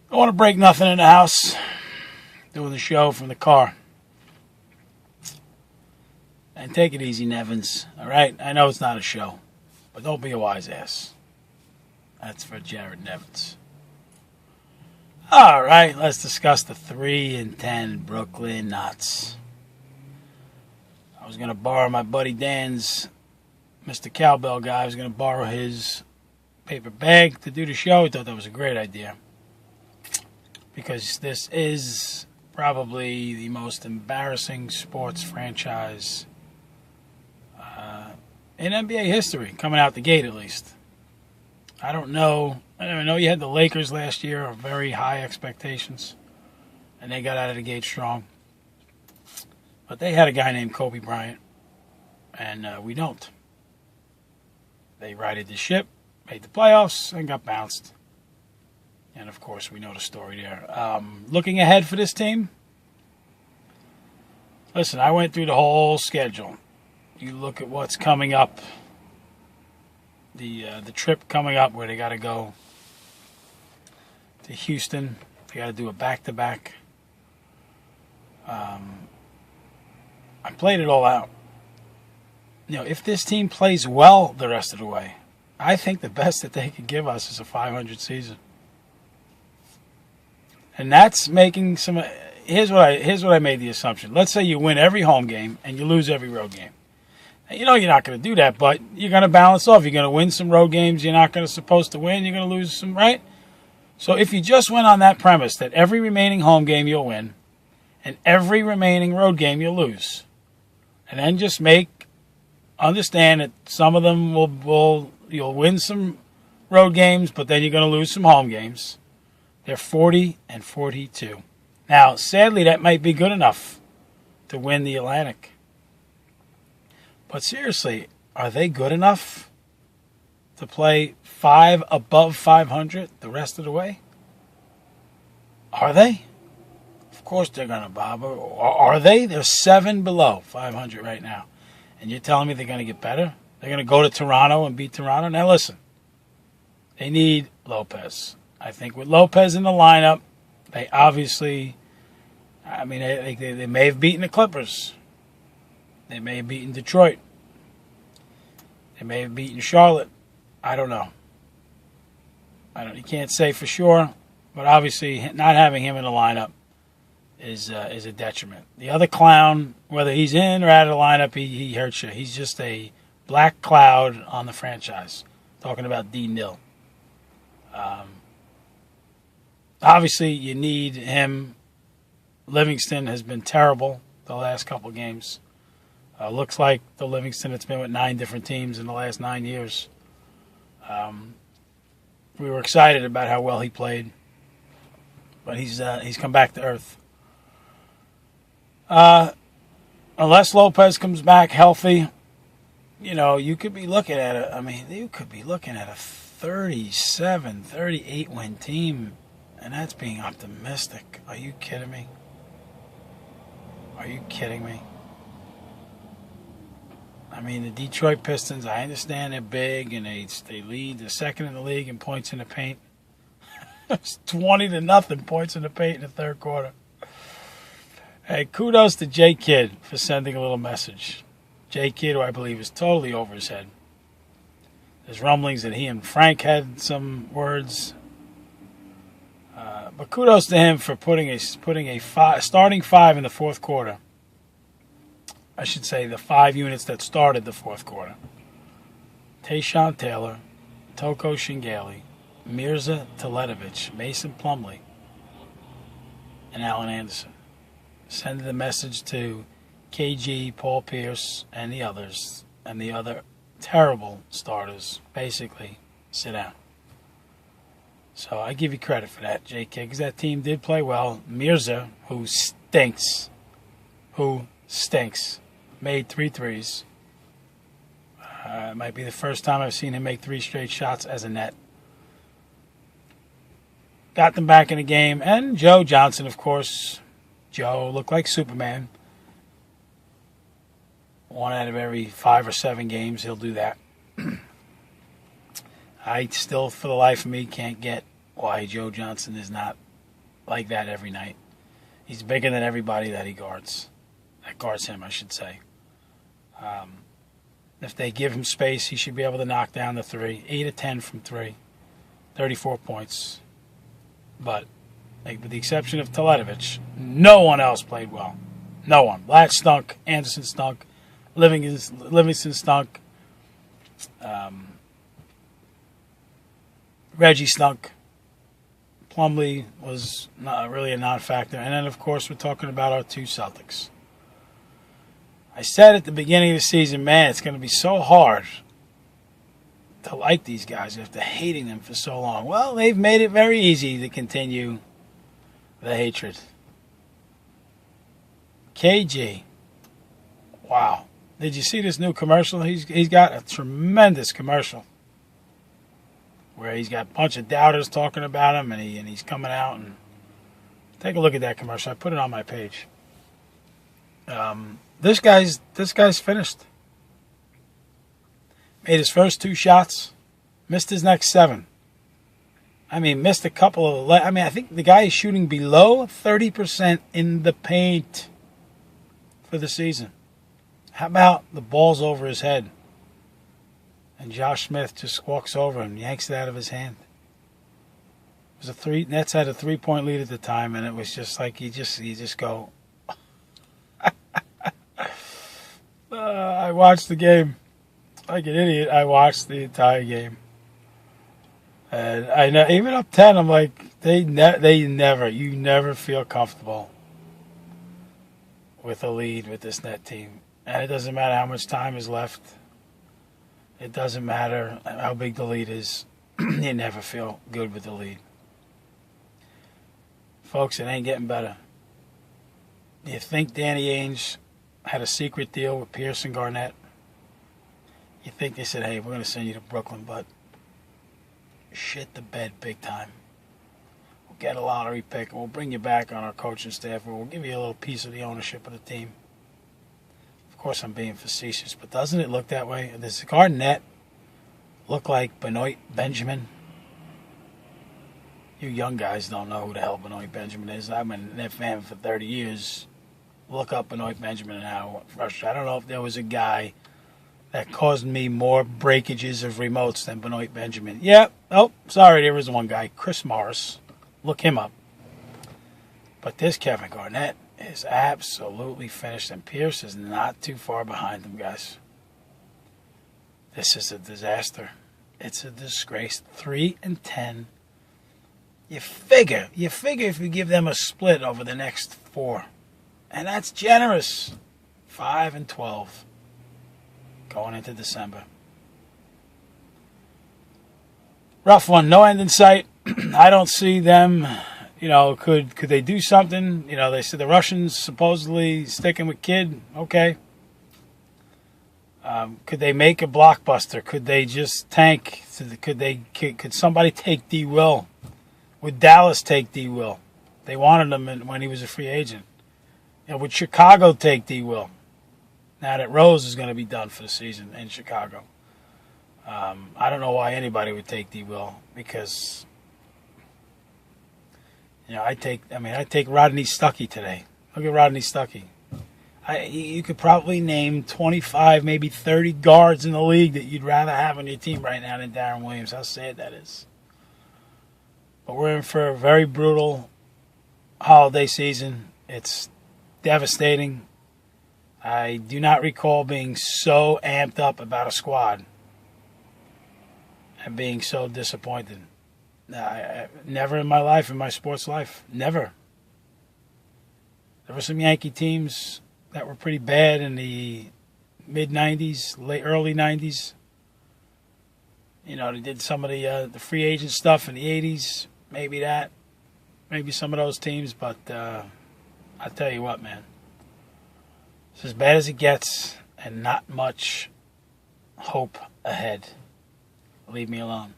I want to break nothing in the house. Doing the show from the car. And take it easy, Nevins. All right? I know it's not a show. But don't be a wise ass. That's for Jared Nevins. All right, let's discuss the 3-10 Brooklyn Nets. I was going to borrow my buddy Dan's, Mr. Cowbell guy. I was going to borrow his paper bag to do the show. I thought that was a great idea. Because this is probably the most embarrassing sports franchise in NBA history, coming out the gate at least. I don't know. I know you had the Lakers last year, very high expectations, and they got out of the gate strong. But they had a guy named Kobe Bryant, and we don't. They righted the ship, made the playoffs, and got bounced. And, of course, we know the story there. Looking ahead for this team, listen, I went through the whole schedule. You look at what's coming up, the trip coming up where they got to go to Houston. They got to do a back-to-back. I played it all out. You know, if this team plays well the rest of the way, I think the best that they could give us is a 500 season. And that's making some. Here's what I made the assumption. Let's say you win every home game and you lose every road game. You know you're not going to do that, but you're going to balance off. You're going to win some road games you're not going to supposed to win. You're going to lose some, right? So if you just went on that premise that every remaining home game you'll win and every remaining road game you'll lose, and then just understand that some of them you'll win some road games, but then you're going to lose some home games. They're 40-42. Now, sadly, that might be good enough to win the Atlantic. But seriously, are they good enough to play above 500 the rest of the way? Are they? Of course they're going to, Bob. Are they? They're 7 below 500 right now. And you're telling me they're going to get better? They're going to go to Toronto and beat Toronto? Now listen, they need Lopez. I think with Lopez in the lineup, they obviously, they may have beaten the Clippers. They may have beaten Detroit. They may have beaten Charlotte. I don't know. You can't say for sure, but obviously not having him in the lineup is a detriment. The other clown, whether he's in or out of the lineup, he hurts you. He's just a black cloud on the franchise. Talking about D-Nil. Obviously, you need him. Livingston has been terrible the last couple games. Looks like the Livingston that's been with 9 different teams in the last 9 years. We were excited about how well he played, but he's come back to earth. Unless Lopez comes back healthy, you could be looking at it. You could be looking at a 37, 38 win team, and that's being optimistic. Are you kidding me? Are you kidding me? The Detroit Pistons, I understand they're big and they lead. They're second in the league in points in the paint. It's 20-0 points in the paint in the third quarter. Hey, kudos to J. Kidd for sending a little message. J. Kidd, who I believe is totally over his head. There's rumblings that he and Frank had some words. But kudos to him for putting a starting 5 in the fourth quarter. I should say the 5 units that started the fourth quarter. Tayshaun Taylor, Toko Shingali, Mirza Teletovic, Mason Plumlee, and Allen Anderson. Sending the message to KG, Paul Pierce, and the others, and the other terrible starters. Basically, sit down. So I give you credit for that, JK, because that team did play well. Mirza, who stinks, made 3 threes. It might be the first time I've seen him make 3 straight shots as a net. Got them back in the game. And Joe Johnson, of course. Joe looked like Superman. 1 out of every 5 or 7 games, he'll do that. I still, for the life of me, can't get why Joe Johnson is not like that every night. He's bigger than everybody that he guards. That guards him, I should say. If they give him space, he should be able to knock down the three. 8 of 10 from three. 34 points. But, with the exception of Teletovic, no one else played well. No one. Latch stunk. Anderson stunk. Livingston stunk. Reggie stunk. Plumlee was not really a non-factor. And then, of course, we're talking about our two Celtics. I said at the beginning of the season, man, it's going to be so hard to like these guys after hating them for so long. Well, they've made it very easy to continue the hatred. KG. Wow. Did you see this new commercial? He's got a tremendous commercial where he's got a bunch of doubters talking about him, and he's coming out. And take a look at that commercial. I put it on my page. This guy's finished. Made his first 2 shots. Missed his next 7. Missed a couple of... I think the guy is shooting below 30% in the paint for the season. How about the ball's over his head? And Josh Smith just walks over and yanks it out of his hand. It was a 3. Nets had a 3-point lead at the time, and it was just like you just go... I watched the game like an idiot. I watched the entire game, and I know even up 10, I'm like, you never feel comfortable with a lead with this net team, and it doesn't matter how much time is left. It doesn't matter how big the lead is. You never feel good with the lead, folks. It ain't getting better. You think Danny Ainge had a secret deal with Pierce and Garnett? You think they said, hey, we're going to send you to Brooklyn, but shit the bed big time. We'll get a lottery pick, and we'll bring you back on our coaching staff, and we'll give you a little piece of the ownership of the team. Of course, I'm being facetious, but doesn't it look that way? Does Garnett look like Benoit Benjamin? You young guys don't know who the hell Benoit Benjamin is. I've been a Net fan for 30 years. Look up Benoit Benjamin and how frustrated. I don't know if there was a guy that caused me more breakages of remotes than Benoit Benjamin. Yeah. Oh, sorry, there was one guy, Chris Morris. Look him up. But this Kevin Garnett is absolutely finished, and Pierce is not too far behind him, guys. This is a disaster. It's a disgrace. 3-10. You figure if you give them a split over the next 4. And that's generous. 5-12 going into December. Rough one. No end in sight. I don't see them. Could they do something? They said the Russians supposedly sticking with Kidd. Okay. Could they make a blockbuster? Could they just tank? Could somebody take D. Will? Would Dallas take D. Will? They wanted him when he was a free agent. Would Chicago take D. Will? Now that Rose is going to be done for the season in Chicago. I don't know why anybody would take D. Will, because I take Rodney Stuckey today. Look at Rodney Stuckey. You could probably name 25, maybe 30 guards in the league that you'd rather have on your team right now than Darren Williams. How sad that is. But we're in for a very brutal holiday season. It's devastating. I do not recall being so amped up about a squad and being so disappointed. Never in my life, in my sports life. Never. There were some Yankee teams that were pretty bad in the mid-'90s, early '90s. They did some of the free agent stuff in the '80s. Maybe some of those teams, but I'll tell you what, man. It's as bad as it gets, and not much hope ahead. Leave me alone.